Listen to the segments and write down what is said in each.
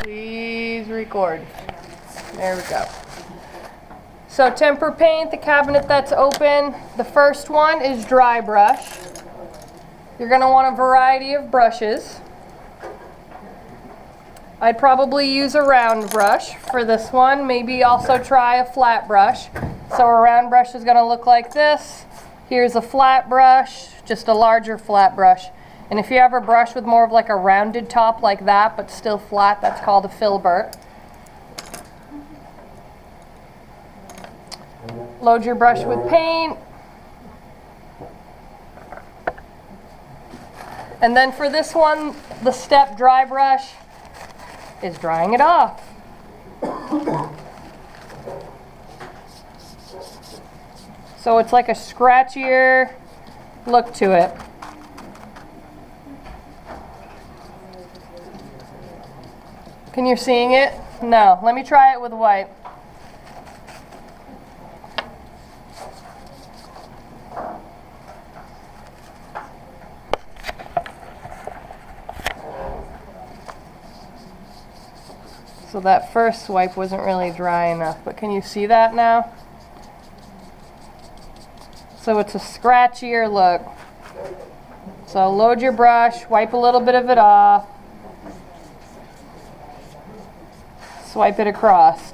Please record. There we go. So Tempera Paint, the cabinet that's open. The first one is dry brush. You're going to want a variety of brushes. I'd probably use a round brush for this one. Maybe also try a flat brush. So a round brush is going to look like this. Here's a flat brush, just a larger flat brush. And if you have a brush with more of like a rounded top like that, but still flat, that's called a filbert. Load your brush with paint. And then for this one, the step dry brush is drying it off. So it's like a scratchier look to it. Can you seeing it? No. Let me try it with white. So that first swipe wasn't really dry enough, but can you see that now? So it's a scratchier look. So load your brush, wipe a little bit of it off, swipe it across.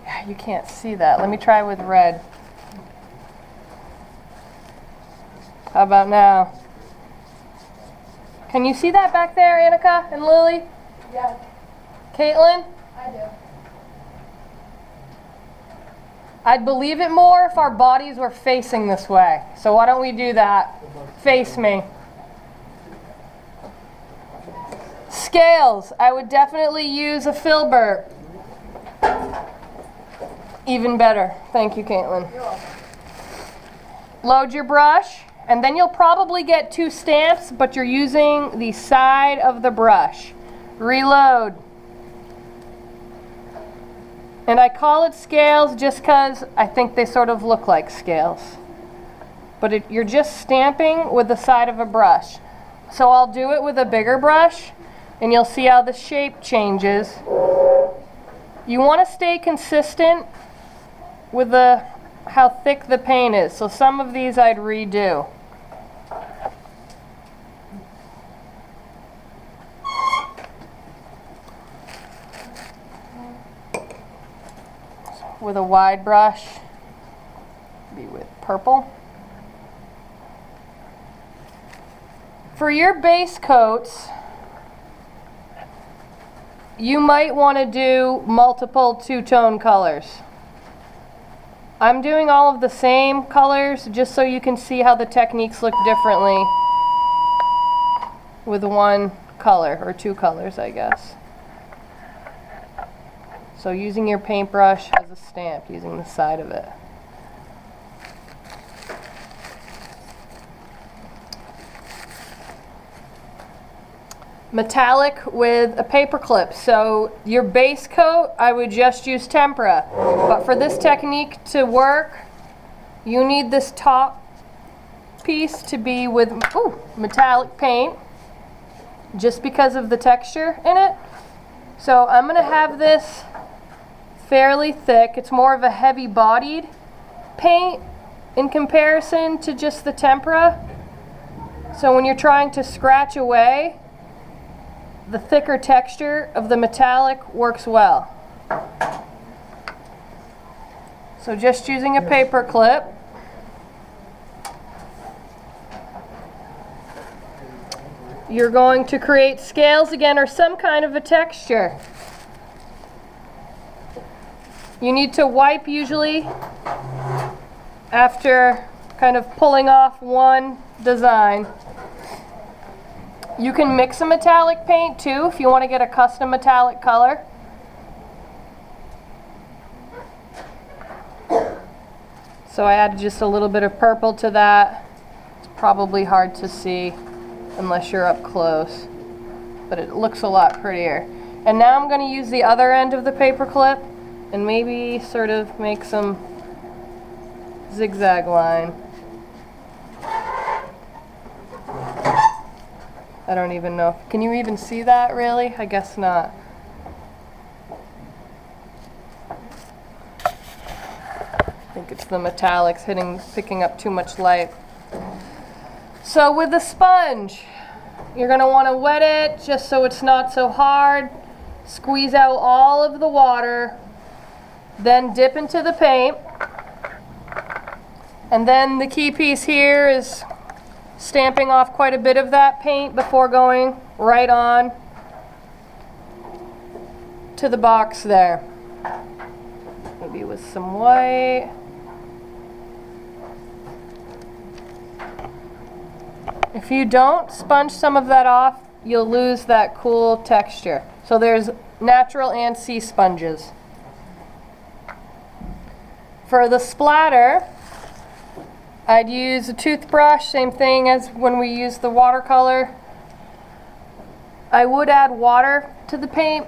Yeah, you can't see that. Let me try with red. How about now? Can you see that back there, Annika and Lily? Yeah. Caitlin? I do. I'd believe it more if our bodies were facing this way. So why don't we do that? Face me. Scales. I would definitely use a filbert. Even better. Thank you, Caitlin. You're welcome. Load your brush, and then you'll probably get 2 stamps, but you're using the side of the brush. Reload. And I call it scales just because I think they sort of look like scales. But you're just stamping with the side of a brush. So I'll do it with a bigger brush, and you'll see how the shape changes. You want to stay consistent with how thick the paint is. So some of these I'd redo. With a wide brush, be with purple. For your base coats, you might want to do multiple 2-tone colors. I'm doing all of the same colors just so you can see how the techniques look differently with one color, or 2 colors, I guess. So using your paintbrush as a stamp, using the side of it. Metallic with a paper clip. So your base coat, I would just use tempera. But for this technique to work, you need this top piece to be with metallic paint, just because of the texture in it. So I'm going to have this fairly thick. It's more of a heavy bodied paint in comparison to just the tempera. So when you're trying to scratch away, the thicker texture of the metallic works well. So just using a paper clip. You're going to create scales again, or some kind of a texture. You need to wipe usually after kind of pulling off one design. You can mix a metallic paint too if you want to get a custom metallic color. So I added just a little bit of purple to that. It's probably hard to see unless you're up close, but it looks a lot prettier. And now I'm going to use the other end of the paper clip and maybe sort of make some zigzag line. I don't even know. Can you even see that really? I guess not. I think it's the metallics picking up too much light. So with the sponge, you're going to want to wet it just so it's not so hard. Squeeze out all of the water, then dip into the paint. And then the key piece here is stamping off quite a bit of that paint before going right on to the box there. Maybe with some white. If you don't sponge some of that off, you'll lose that cool texture. So there's natural and sea sponges. For the splatter, I'd use a toothbrush, same thing as when we use the watercolor. I would add water to the paint.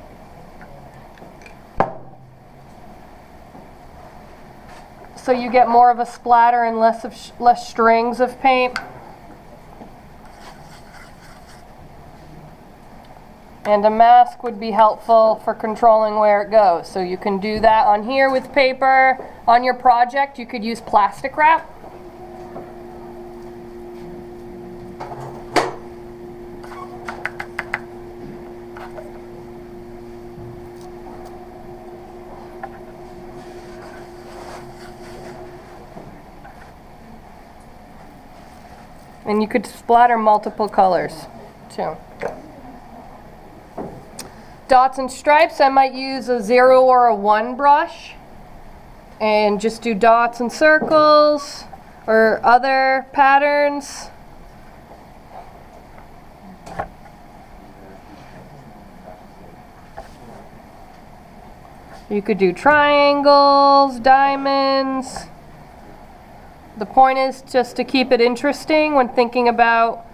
So you get more of a splatter and less strings of paint. And a mask would be helpful for controlling where it goes. So you can do that on here with paper. On your project, you could use plastic wrap. And you could splatter multiple colors too. Dots and stripes, I might use a 0 or a 1 brush and just do dots and circles or other patterns. You could do triangles, diamonds. The point is just to keep it interesting when thinking about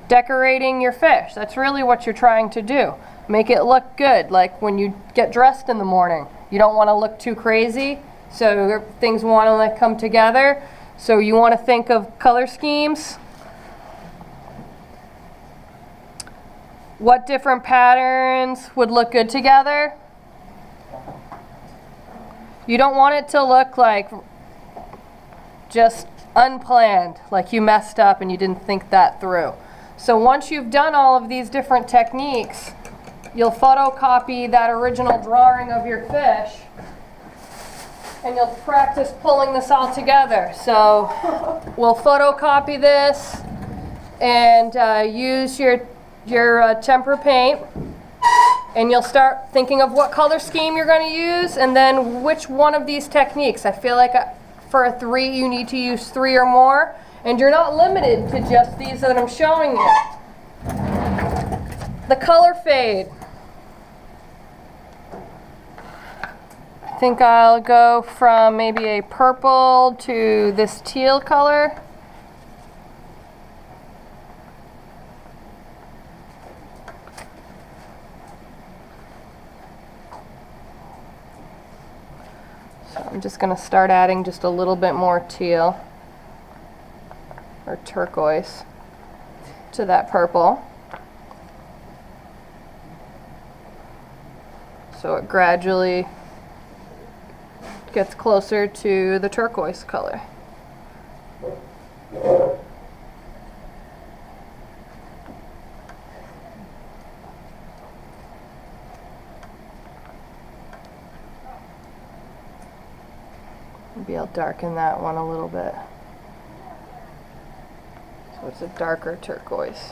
decorating your fish. That's really what you're trying to do. Make it look good, like when you get dressed in the morning. You don't want to look too crazy, so things want to like come together. So you want to think of color schemes. What different patterns would look good together? You don't want it to look like just unplanned, like you messed up and you didn't think that through. So once you've done all of these different techniques, you'll photocopy that original drawing of your fish and you'll practice pulling this all together. So we'll photocopy this and use your tempera paint, and you'll start thinking of what color scheme you're going to use and then which one of these techniques. I feel like for a 3 you need to use 3 or more, and you're not limited to just these that I'm showing you. The color fade. I think I'll go from maybe a purple to this teal color. So I'm just going to start adding just a little bit more teal or turquoise to that purple. So it gradually gets closer to the turquoise color. Maybe I'll darken that one a little bit. So it's a darker turquoise.